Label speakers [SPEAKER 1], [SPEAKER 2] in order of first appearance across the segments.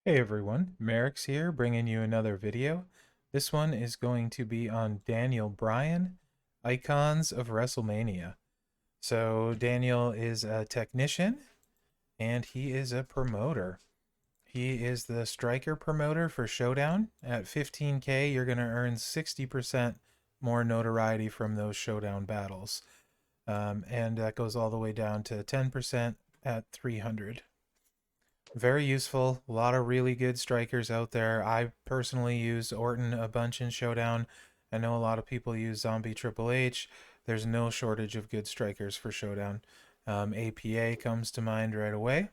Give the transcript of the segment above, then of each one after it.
[SPEAKER 1] Hey everyone, Mherex here, bringing you another video. This one is going to be on Bryan, Icons of WrestleMania. So Daniel is a technician and he is a promoter. He is the striker promoter for Showdown. At 15K, you're going to earn 60% more notoriety from those Showdown battles. And that goes all the way down to 10% at 300. Very useful. A lot of really good strikers out there. I personally use Orton a bunch in Showdown. I know a lot of people use Zombie Triple H. There's no shortage of good strikers for Showdown. APA comes to mind right away.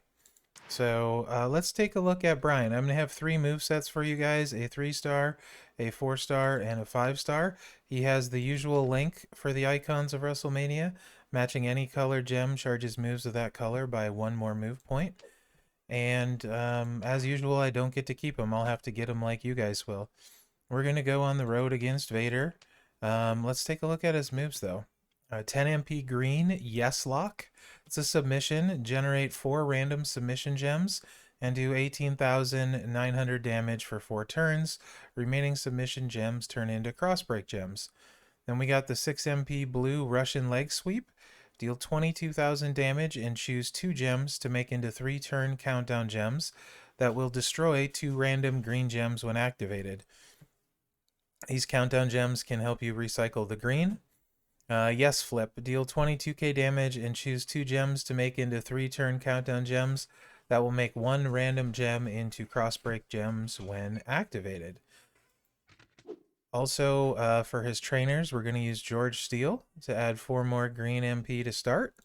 [SPEAKER 1] So let's take a look at Bryan. I'm going to have three move sets for you guys, a 3-star, a 4-star, and a 5-star. He has the usual link for the icons of WrestleMania. Matching any color gem charges moves of that color by one more move point. And as usual, I don't get to keep them. I'll have to get them like you guys will. We're going to go on the road against Vader. Let's take a look at his moves, though. 10 MP green, yes lock. It's a submission. Generate 4 random submission gems and do 18,900 damage for 4 turns. Remaining submission gems turn into crossbreak gems. Then we got the 6 MP blue Russian leg sweep. Deal 22,000 damage and choose 2 gems to make into 3 turn countdown gems that will destroy 2 random green gems when activated. These countdown gems can help you recycle the green. Yes flip. Deal 22k damage and choose 2 gems to make into 3 turn countdown gems that will make 1 random gem into crossbreak gems when activated. Also, for his trainers, we're going to use George Steele to add 4 more green MP to start.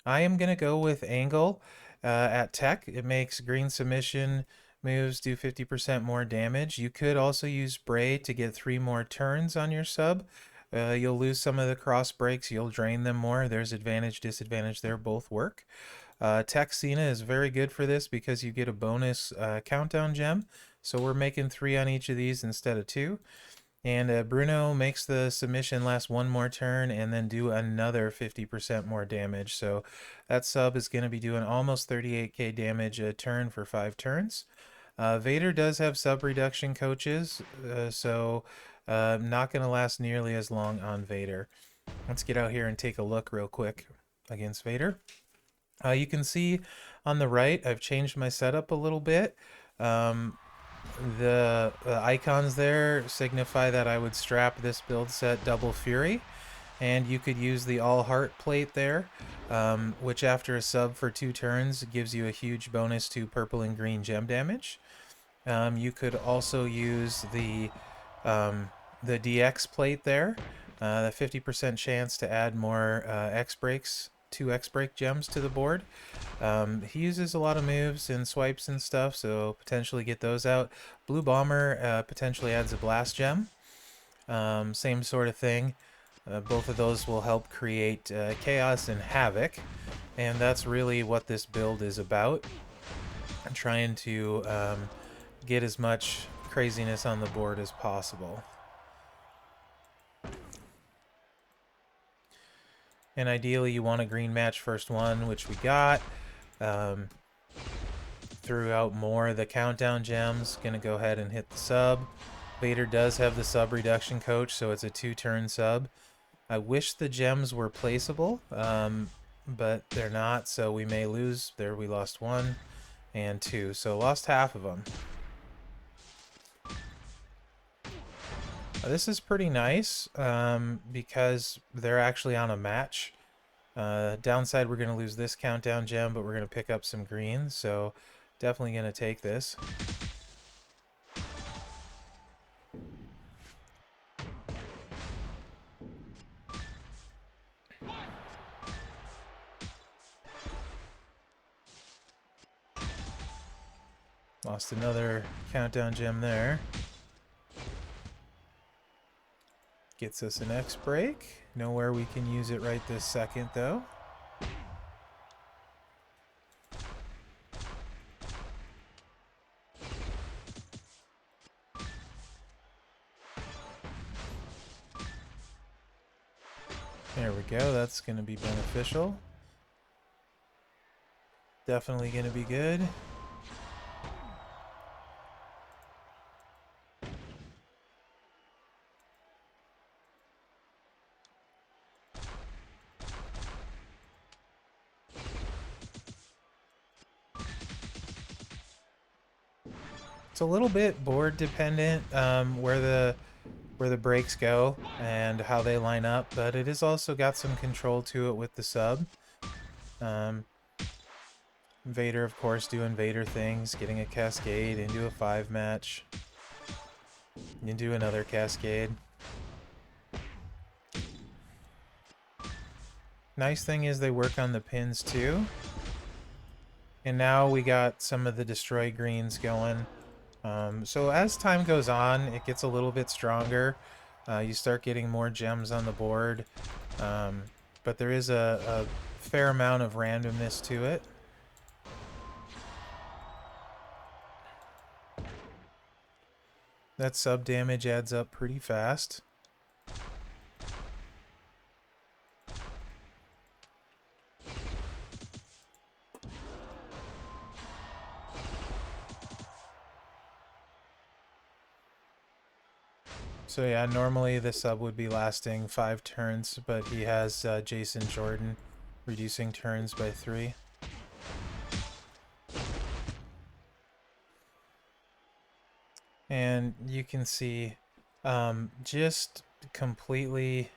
[SPEAKER 1] I am going to go with Angle at Tech. It makes green submission moves do 50% more damage. You could also use Bray to get 3 more turns on your sub. You'll lose some of the cross breaks. You'll drain them more. There's advantage, disadvantage there. Both work. Tech Cena is very good for this because you get a bonus countdown gem. So we're making 3 on each of these instead of 2. And Bruno makes the submission last 1 more turn and then do another 50% more damage. So that sub is going to be doing almost 38k damage a turn for 5 turns. Vader does have sub reduction coaches, so not going to last nearly as long on Vader. Let's get out here and take a look real quick against Vader. You can see on the right, I've changed my setup a little bit. The icons there signify that I would strap this build set Double Fury, and you could use the All Heart plate there, which after a sub for 2 turns gives you a huge bonus to purple and green gem damage. You could also use the DX plate there, the 50% chance to add more X breaks, 2 X break gems to the board. He uses a lot of moves and swipes and stuff, so potentially get those out. Blue Bomber potentially adds a blast gem. Same sort of thing. Both of those will help create chaos and havoc, and that's really what this build is about. I'm trying to get as much craziness on the board as possible. And ideally you want a green match first one, which we got. Threw out more of the countdown gems. Gonna go ahead and hit the sub. Vader does have the sub reduction coach, so it's a 2-turn sub. I wish the gems were placeable, but they're not, so we may lose. There we lost 1 and 2, so lost half of them. This is pretty nice because they're actually on a match. Downside, we're going to lose this countdown gem, but we're going to pick up some greens, so definitely going to take this. Lost another countdown gem there. Gets us an X break. Nowhere we can use it right this second, though. There we go. That's going to be beneficial. Definitely going to be good. It's a little bit board dependent, where the breaks go and how they line up, but it has also got some control to it with the sub. Um, Vader, of course, doing Vader things, getting a cascade into a 5 match, into another cascade. Nice thing is they work on the pins too. And now we got some of the destroy greens going. So as time goes on, it gets a little bit stronger. You start getting more gems on the board. But there is a fair amount of randomness to it. That sub damage adds up pretty fast. So yeah, normally the sub would be lasting 5 turns, but he has Jason Jordan reducing turns by 3. And you can see just completely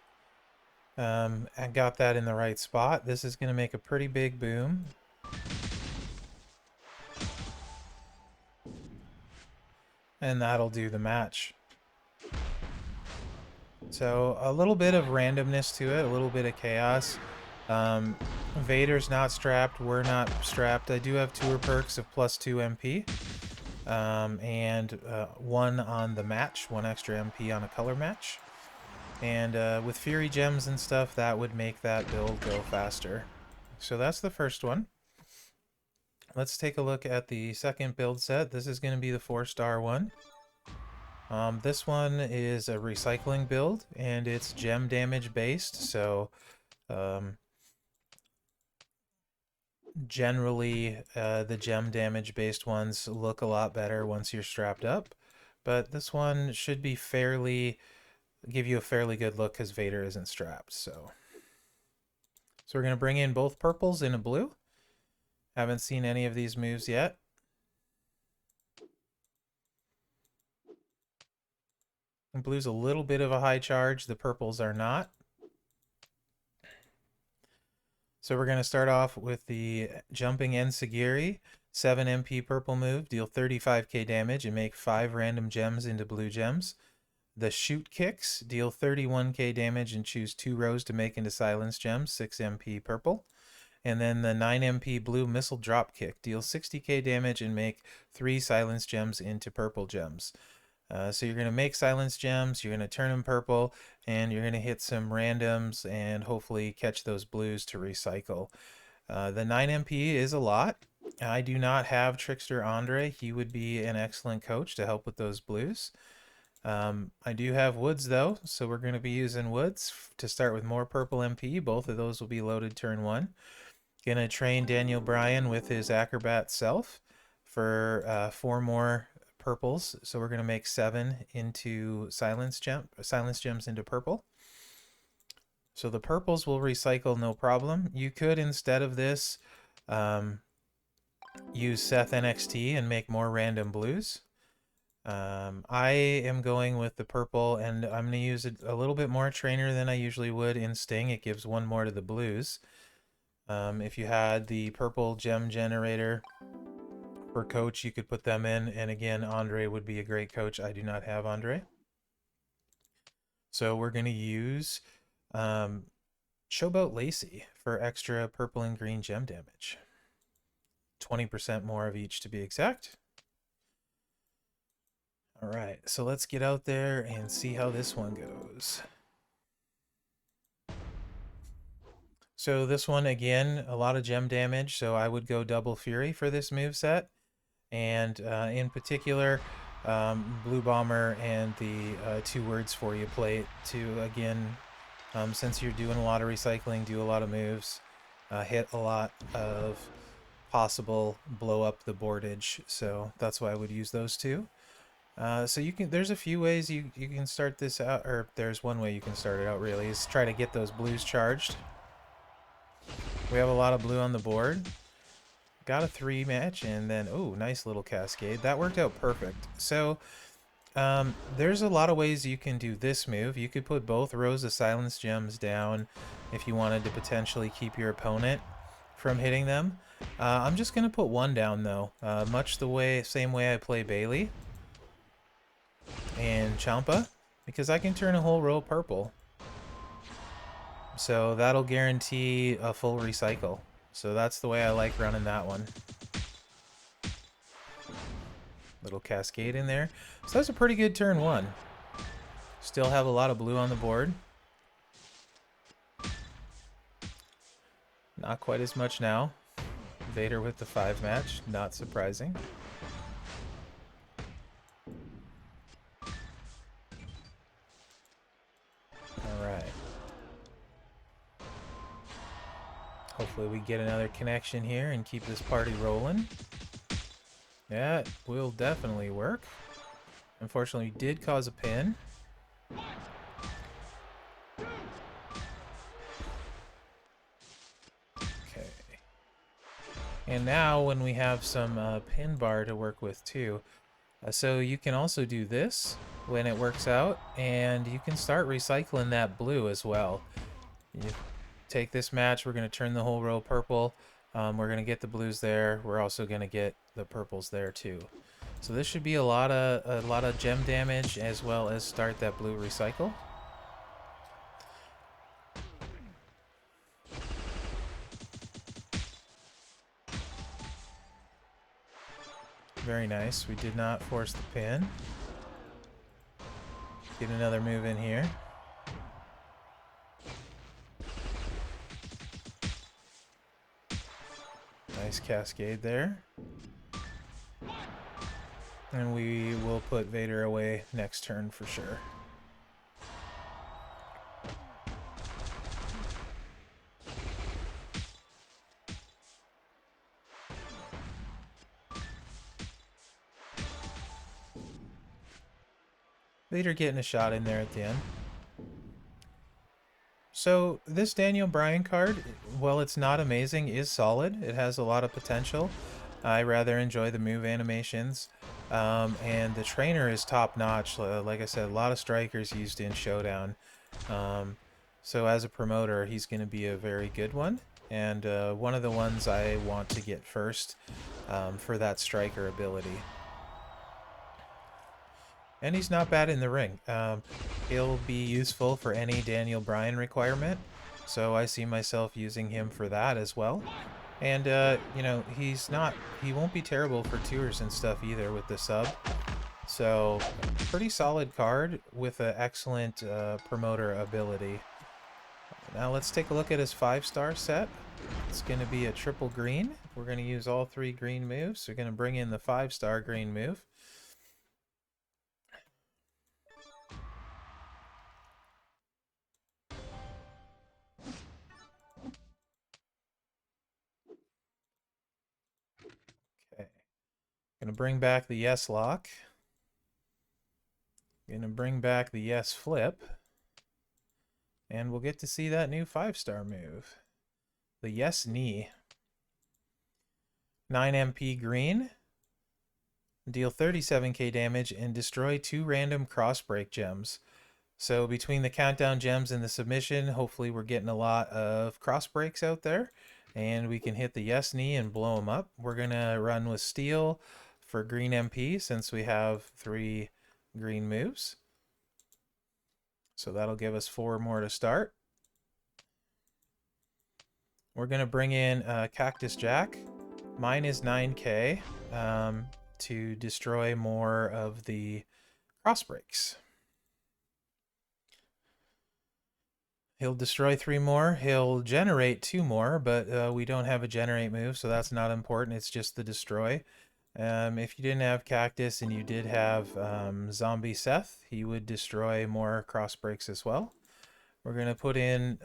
[SPEAKER 1] I got that in the right spot. This is going to make a pretty big boom. And that'll do the match. So a little bit of randomness to it, a little bit of chaos. Vader's not strapped, we're not strapped. I do have tour perks of +2 MP. And 1 on the match, 1 extra MP on a color match. And with Fury Gems and stuff, that would make that build go faster. So that's the first one. Let's take a look at the second build set. This is going to be the 4-star one. This one is a recycling build, and it's gem damage based, so generally the gem damage based ones look a lot better once you're strapped up, but this one should be give you a fairly good look because Vader isn't strapped. So we're going to bring in both purples and a blue. Haven't seen any of these moves yet. And blue's a little bit of a high charge, the purples are not. So we're going to start off with the Jumping Enziguri, 7 MP purple move, deal 35k damage and make 5 random gems into blue gems. The Shoot Kicks, deal 31k damage and choose 2 rows to make into silence gems, 6 MP purple. And then the 9 MP blue Missile Drop Kick, deal 60k damage and make 3 silence gems into purple gems. So you're going to make silence gems, you're going to turn them purple, and you're going to hit some randoms and hopefully catch those blues to recycle. The 9 MP is a lot. I do not have Trickster Andre. He would be an excellent coach to help with those blues. I do have Woods though, so we're going to be using Woods to start with more purple MP. Both of those will be loaded turn 1. Going to train Daniel Bryan with his Acrobat Self for 4 more purples, so we're going to make 7 into silence gems into purple. So the purples will recycle no problem. You could, instead of this, use Seth NXT and make more random blues. I am going with the purple, and I'm going to use a little bit more trainer than I usually would in Sting. It gives 1 more to the blues. If you had the purple gem generator for coach, you could put them in, and again, Andre would be a great coach. I do not have Andre. So we're going to use Showboat Lacey for extra purple and green gem damage. 20% more of each to be exact. All right, so let's get out there and see how this one goes. So this one, again, a lot of gem damage, so I would go double Fury for this move set. And in particular, Blue Bomber and the 2 words for you plate to, again, since you're doing a lot of recycling, do a lot of moves, hit a lot of possible blow up the boardage, so that's why I would use those 2. So there's a few ways you can start this out, or there's one way you can start it out really, is try to get those blues charged. We have a lot of blue on the board, got a 3 match, and then, oh, nice little cascade. That worked out perfect. So, there's a lot of ways you can do this move. You could put both rows of silence gems down if you wanted to potentially keep your opponent from hitting them. I'm just going to put one down, though. Much the same way I play Bailey and Champa, because I can turn a whole row purple. So that'll guarantee a full recycle. So that's the way I like running that one. Little cascade in there. So that's a pretty good turn one. Still have a lot of blue on the board. Not quite as much now. Vader with the 5 match, not surprising. Alright. Hopefully we get another connection here and keep this party rolling. Yeah, it will definitely work. Unfortunately, we did cause a pin. Okay. And now when we have some pin bar to work with too. So you can also do this when it works out, and you can start recycling that blue as well. You take this match, we're going to turn the whole row purple. We're going to get the blues there. We're also going to get the purples there too. So this should be a lot of gem damage, as well as start that blue recycle. Very nice. We did not force the pin. Get another move in here. Nice cascade there. And we will put Vader away next turn for sure. Vader getting a shot in there at the end. So this Daniel Bryan card, while it's not amazing, is solid. It has a lot of potential. I rather enjoy the move animations. And the trainer is top notch. Like I said, a lot of strikers used in Showdown. So as a promoter, he's going to be a very good one. And one of the ones I want to get first for that striker ability. And he's not bad in the ring. He'll be useful for any Daniel Bryan requirement, so I see myself using him for that as well. And, you know, he won't be terrible for tours and stuff either with the sub. So, pretty solid card with an excellent promoter ability. Now let's take a look at his 5-star set. It's going to be a triple green. We're going to use all 3 green moves. We're going to bring in the 5-star green move. Okay. Gonna bring back the yes lock. Gonna bring back the yes flip. And we'll get to see that new 5-star move. The yes knee. 9 MP green. Deal 37k damage and destroy 2 random cross break gems. So between the countdown gems and the submission, hopefully we're getting a lot of cross breaks out there. And we can hit the yes knee and blow them up. We're gonna run with steel for green MP since we have 3 green moves. So that'll give us 4 more to start. We're going to bring in Cactus Jack. Mine is 9k to destroy more of the cross breaks. He'll destroy 3 more. He'll generate 2 more, but we don't have a generate move, so that's not important. It's just the destroy. If you didn't have Cactus and you did have Zombie Seth, he would destroy more cross breaks as well. We're going to put in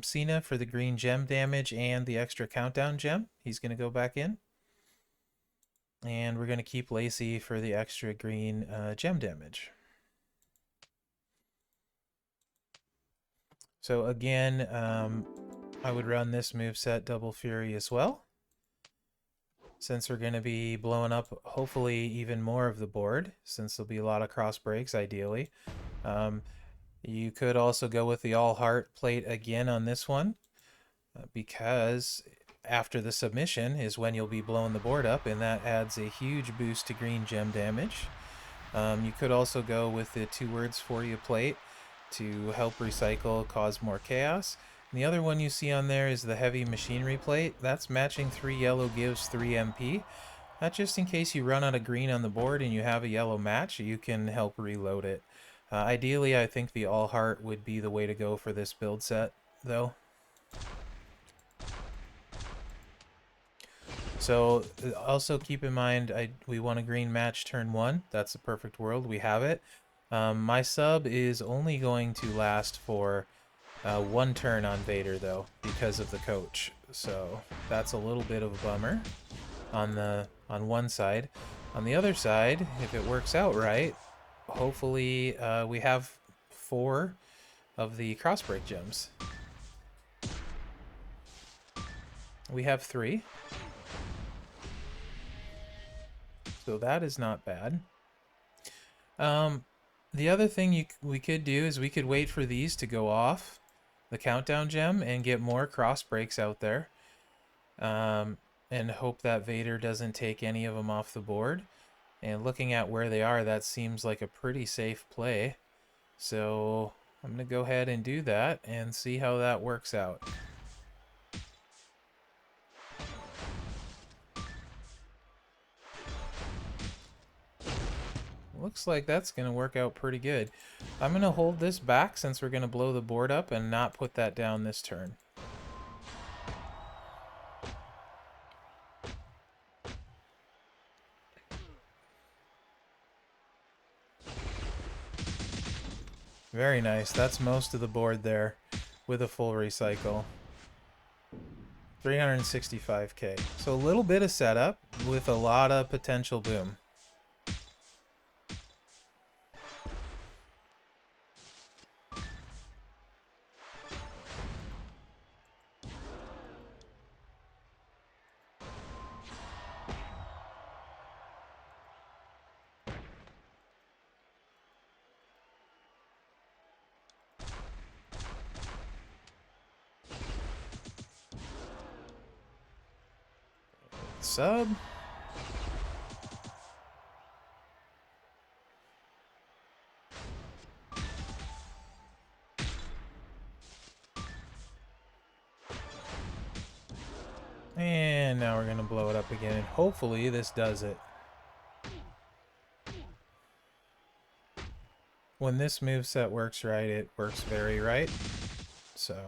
[SPEAKER 1] Cena for the green gem damage and the extra countdown gem. He's going to go back in. And we're going to keep Lacey for the extra green gem damage. So again, I would run this moveset Double Fury as well. since we're going to be blowing up hopefully even more of the board, since there'll be a lot of cross breaks ideally. Um, you could also go with the all heart plate again on this one, because after the submission is when you'll be blowing the board up, and that adds a huge boost to green gem damage. You could also go with the 2 words for you plate to help recycle, cause more chaos. And the other one you see on there is the heavy machinery plate. That's matching 3 yellow gives 3 MP. That's just in case you run out of green on the board and you have a yellow match, you can help reload it. Ideally, I think the all heart would be the way to go for this build set, though. So also keep in mind, we want a green match turn 1. That's the perfect world. We have it. My sub is only going to last for 1 turn on Vader, though, because of the coach. So that's a little bit of a bummer on one side. On the other side, if it works out right, hopefully we have 4 of the crossbreak gems. We have 3. So that is not bad. The other thing we could do is we could wait for these to go off the countdown gem and get more cross breaks out there, and hope that Vader doesn't take any of them off the board. And looking at where they are, that seems like a pretty safe play. So I'm going to go ahead and do that and see how that works out. Looks like that's going to work out pretty good. I'm going to hold this back since we're going to blow the board up and not put that down this turn. Very nice. That's most of the board there with a full recycle. 365k. So a little bit of setup with a lot of potential boom. Sub. And now we're going to blow it up again, and hopefully this does it. When this moveset works right, it works very right. So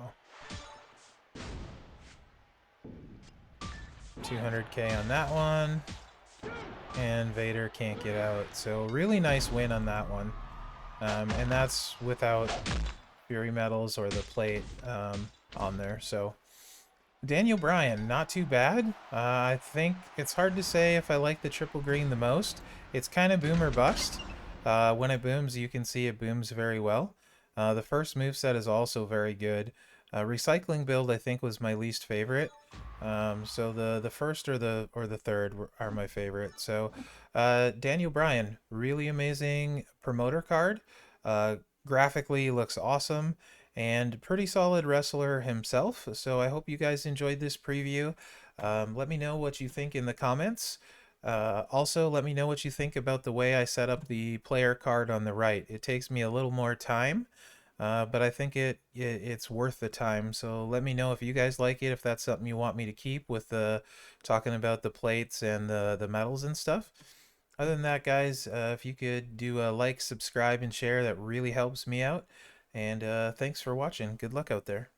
[SPEAKER 1] 200k on that one. And Vader can't get out. So really nice win on that one. And that's without Fury Metals or the plate on there. So Daniel Bryan, not too bad. I think it's hard to say if I like the triple green the most. It's kind of boom or bust. When it booms, you can see it booms very well. The first moveset is also very good. Recycling build, I think, was my least favorite. So the first or the third are my favorite. So Daniel Bryan, really amazing promoter card. Graphically looks awesome and pretty solid wrestler himself. So I hope you guys enjoyed this preview. Let me know what you think in the comments. Also, let me know what you think about the way I set up the player card on the right. It takes me a little more time, but I think it's worth the time. So let me know if you guys like it, if that's something you want me to keep with the talking about the plates and the metals and stuff. Other than that, guys, if you could do a like, subscribe, and share, that really helps me out. And thanks for watching. Good luck out there.